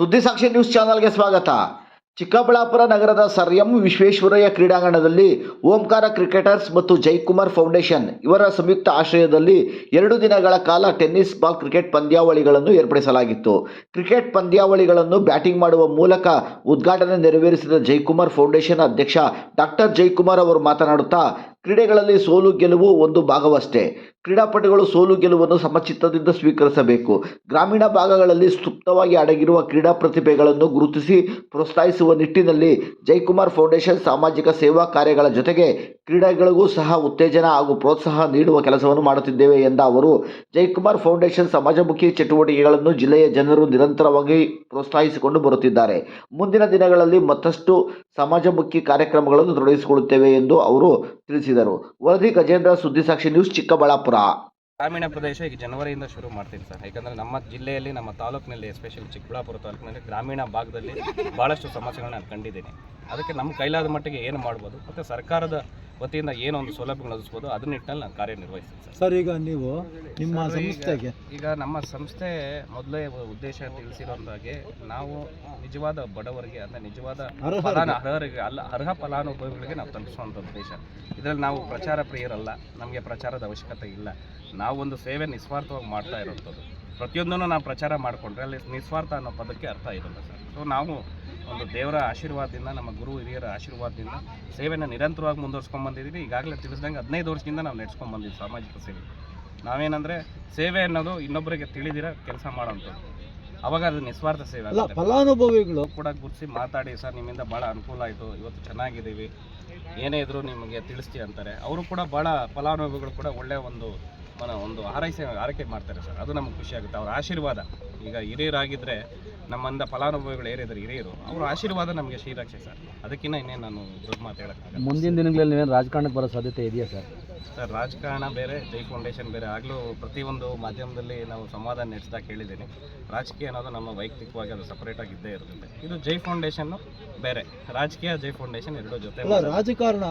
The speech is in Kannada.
ಸುದ್ದಿಸಾಕ್ಷಿ ನ್ಯೂಸ್ ಚಾನಲ್ಗೆ ಸ್ವಾಗತ. ಚಿಕ್ಕಬಳ್ಳಾಪುರ ನಗರದ ಸರ್ ಎಂ ವಿಶ್ವೇಶ್ವರಯ್ಯ ಕ್ರೀಡಾಂಗಣದಲ್ಲಿ ಓಂಕಾರ ಕ್ರಿಕೆಟರ್ಸ್ ಮತ್ತು ಜೈಕುಮಾರ್ ಫೌಂಡೇಶನ್ ಇವರ ಸಂಯುಕ್ತ ಆಶ್ರಯದಲ್ಲಿ 2 ದಿನಗಳ ಕಾಲ ಟೆನ್ನಿಸ್ ಬಾಲ್ ಕ್ರಿಕೆಟ್ ಪಂದ್ಯಾವಳಿಗಳನ್ನು ಏರ್ಪಡಿಸಲಾಗಿತ್ತು. ಕ್ರಿಕೆಟ್ ಪಂದ್ಯಾವಳಿಗಳನ್ನು ಬ್ಯಾಟಿಂಗ್ ಮಾಡುವ ಮೂಲಕ ಉದ್ಘಾಟನೆ ನೆರವೇರಿಸಿದ ಜೈಕುಮಾರ್ ಫೌಂಡೇಶನ್ ಅಧ್ಯಕ್ಷ ಡಾಕ್ಟರ್ ಜೈಕುಮಾರ್ ಅವರು ಮಾತನಾಡುತ್ತಾ, ಕ್ರೀಡೆಗಳಲ್ಲಿ ಸೋಲು ಗೆಲುವು ಒಂದು ಭಾಗವಷ್ಟೇ. ಕ್ರೀಡಾಪಟುಗಳು ಸೋಲು ಗೆಲುವನ್ನು ಸಮಚಿತ್ತದಿಂದ ಸ್ವೀಕರಿಸಬೇಕು. ಗ್ರಾಮೀಣ ಭಾಗಗಳಲ್ಲಿ ಸುಪ್ತವಾಗಿ ಅಡಗಿರುವ ಕ್ರೀಡಾ ಪ್ರತಿಭೆಗಳನ್ನು ಗುರುತಿಸಿ ಪ್ರೋತ್ಸಾಹಿಸುವ ನಿಟ್ಟಿನಲ್ಲಿ ಜೈಕುಮಾರ್ ಫೌಂಡೇಶನ್ ಸಾಮಾಜಿಕ ಸೇವಾ ಕಾರ್ಯಗಳ ಜೊತೆಗೆ ಕ್ರೀಡೆಗಳಿಗೂ ಸಹ ಉತ್ತೇಜನ ಹಾಗೂ ಪ್ರೋತ್ಸಾಹ ನೀಡುವ ಕೆಲಸವನ್ನು ಮಾಡುತ್ತಿದ್ದೇವೆ ಎಂದ ಅವರು, ಜೈಕುಮಾರ್ ಫೌಂಡೇಶನ್ ಸಮಾಜಮುಖಿ ಚಟುವಟಿಕೆಗಳನ್ನು ಜಿಲ್ಲೆಯ ಜನರು ನಿರಂತರವಾಗಿ ಪ್ರೋತ್ಸಾಹಿಸಿಕೊಂಡು ಬರುತ್ತಿದ್ದಾರೆ. ಮುಂದಿನ ದಿನಗಳಲ್ಲಿ ಮತ್ತಷ್ಟು ಸಮಾಜಮುಖಿ ಕಾರ್ಯಕ್ರಮಗಳನ್ನು ತೊಡಗಿಸಿಕೊಳ್ಳುತ್ತೇವೆ ಎಂದು ಅವರು ತಿಳಿಸಿದರು. ವರದಿ ಗಜೇಂದ್ರ, ಸುದ್ದಿಸಾಕ್ಷಿ ನ್ಯೂಸ್, ಚಿಕ್ಕಬಳ್ಳಾಪುರ. ಗ್ರಾಮೀಣ ಪ್ರದೇಶ ಈಗ ಜನವರಿಯಿಂದ ಶುರು ಮಾಡ್ತೀನಿ ಸರ್. ಯಾಕಂದರೆ ನಮ್ಮ ಜಿಲ್ಲೆಯಲ್ಲಿ, ನಮ್ಮ ತಾಲೂಕಿನಲ್ಲಿ, ಎಸ್ಪೆಷಲಿ ಚಿಕ್ಕಬಳ್ಳಾಪುರ ತಾಲೂಕಿನಲ್ಲಿ ಗ್ರಾಮೀಣ ಭಾಗದಲ್ಲಿ ಭಾಳಷ್ಟು ಸಮಸ್ಯೆಗಳನ್ನ ನಾನು ಕಂಡಿದ್ದೀನಿ. ಅದಕ್ಕೆ ನಮ್ಮ ಕೈಲಾದ ಮಟ್ಟಿಗೆ ಏನು ಮಾಡ್ಬೋದು ಮತ್ತು ಸರ್ಕಾರದ ವತಿಯಿಂದ ಏನೋ ಒಂದು ಸೌಲಭ್ಯಗಳು ಒದಗಿಸ್ಬೋದು, ಅದ್ರ ನಿಟ್ಟಿನಲ್ಲಿ ನಾನು ಕಾರ್ಯನಿರ್ವಹಿಸ್ತೀನಿ ಸರ್. ಈಗ ನೀವು ನಿಮ್ಮ ಸಂಸ್ಥೆಗೆ ಈಗ ನಮ್ಮ ಸಂಸ್ಥೆ ಮೊದಲೇ ಉದ್ದೇಶ ತಿಳಿಸಿರೋದಾಗೆ, ನಾವು ನಿಜವಾದ ಬಡವರಿಗೆ ಅಂದರೆ ನಿಜವಾದ ಅರ್ಹ ಫಲಾನುಭವಿಗಳಿಗೆ ನಾವು ತಲುಪಿಸುವಂಥ ಉದ್ದೇಶ. ಇದರಲ್ಲಿ ನಾವು ಪ್ರಚಾರ ಪ್ರಿಯರಲ್ಲ, ನಮಗೆ ಪ್ರಚಾರದ ಅವಶ್ಯಕತೆ ಇಲ್ಲ. ನಾವೊಂದು ಸೇವೆ ನಿಸ್ವಾರ್ಥವಾಗಿ ಮಾಡ್ತಾ ಇರೋಂಥದ್ದು. ಪ್ರತಿಯೊಂದನ್ನು ನಾವು ಪ್ರಚಾರ ಮಾಡಿಕೊಂಡ್ರೆ ಅಲ್ಲಿ ನಿಸ್ವಾರ್ಥ ಅನ್ನೋ ಪದಕ್ಕೆ ಅರ್ಥ ಇರಲ್ಲ ಸರ್. ಸೊ ನಾವು ಒಂದು ದೇವರ ಆಶೀರ್ವಾದದಿಂದ, ನಮ್ಮ ಗುರು ಹಿರಿಯರ ಆಶೀರ್ವಾದದಿಂದ ಸೇವೆನ ನಿರಂತರವಾಗಿ ಮುಂದುವರ್ಸ್ಕೊಂಡು ಬಂದಿದ್ದೀವಿ. ಈಗಾಗಲೇ ತಿಳಿಸಿದಂಗೆ 15 ವರ್ಷದಿಂದ ನಾವು ನಡೆಸ್ಕೊಂಡು ಬಂದಿದ್ದೀವಿ ಸಾಮಾಜಿಕ ಸೇವೆ. ನಾವೇನಂದರೆ ಸೇವೆ ಅನ್ನೋದು ಇನ್ನೊಬ್ಬರಿಗೆ ತಿಳಿದಿರೋ ಕೆಲಸ ಮಾಡೋವಂಥದ್ದು. ಅವಾಗ ಅದು ನಿಸ್ವಾರ್ಥ ಸೇವೆ ಅಲ್ಲ. ಫಲಾನುಭವಿಗಳು ಕೂಡ ಗುರುತಿಸಿ ಮಾತಾಡಿ, ಸರ್ ನಿಮ್ಮಿಂದ ಭಾಳ ಅನುಕೂಲ ಆಯಿತು, ಇವತ್ತು ಚೆನ್ನಾಗಿದ್ದೀವಿ, ಏನೇ ಇದ್ರೂ ನಿಮಗೆ ತಿಳಿಸ್ತೀವಿ ಅಂತಾರೆ. ಅವರು ಕೂಡ ಭಾಳ ಫಲಾನುಭವಿಗಳು ಕೂಡ ಒಳ್ಳೆಯ ಒಂದು ಆರೈಕೆ ಮಾಡ್ತಾರೆ ಸರ್. ಅದು ನಮಗೆ ಖುಷಿ ಆಗುತ್ತೆ. ಅವ್ರ ಆಶೀರ್ವಾದ, ಈಗ ಹಿರಿಯರಾಗಿದ್ದರೆ ನಮ್ಮಿಂದ ಫಲಾನುಭವಿಗಳು ಏರಿದ್ದಾರೆ, ಹಿರಿಯರು, ಅವ್ರ ಆಶೀರ್ವಾದ ನಮಗೆ ಶ್ರೀರಕ್ಷೆ ಸರ್. ಅದಕ್ಕಿಂತ ಇನ್ನೇನು ನಾನು ದೊಡ್ಡ ಮಾತು ಹೇಳೋಕ್ಕಾಗಲ್ಲ. ಮುಂದಿನ ದಿನಗಳಲ್ಲಿ ನೀವೇನು ರಾಜಕಾರಣಕ್ಕೆ ಬರೋ ಸಾಧ್ಯತೆ ಇದೆಯಾ ಸರ್? ಸರ್, ರಾಜಕಾರಣ ಬೇರೆ, ಜೈ ಫೌಂಡೇಶನ್ ಬೇರೆ. ಆಗಲೂ ಪ್ರತಿಯೊಂದು ಮಾಧ್ಯಮದಲ್ಲಿ ನಾವು ಸಂವಾದ ನಡೆಸಿದಾಗ ಕೇಳಿದ್ದೀನಿ, ರಾಜಕೀಯ ಅನ್ನೋದು ನಮ್ಮ ವೈಯಕ್ತಿಕವಾಗಿ ಅದು ಸಪ್ರೇಟಾಗಿ ಇದ್ದೇ ಇರುತ್ತೆ. ಇದು ಜೈ ಫೌಂಡೇಶನ್ನು ಬೇರೆ, ರಾಜಕೀಯ ಜೈ ಫೌಂಡೇಶನ್ ಎರಡೂ ಜೊತೆ. ರಾಜಕಾರಣ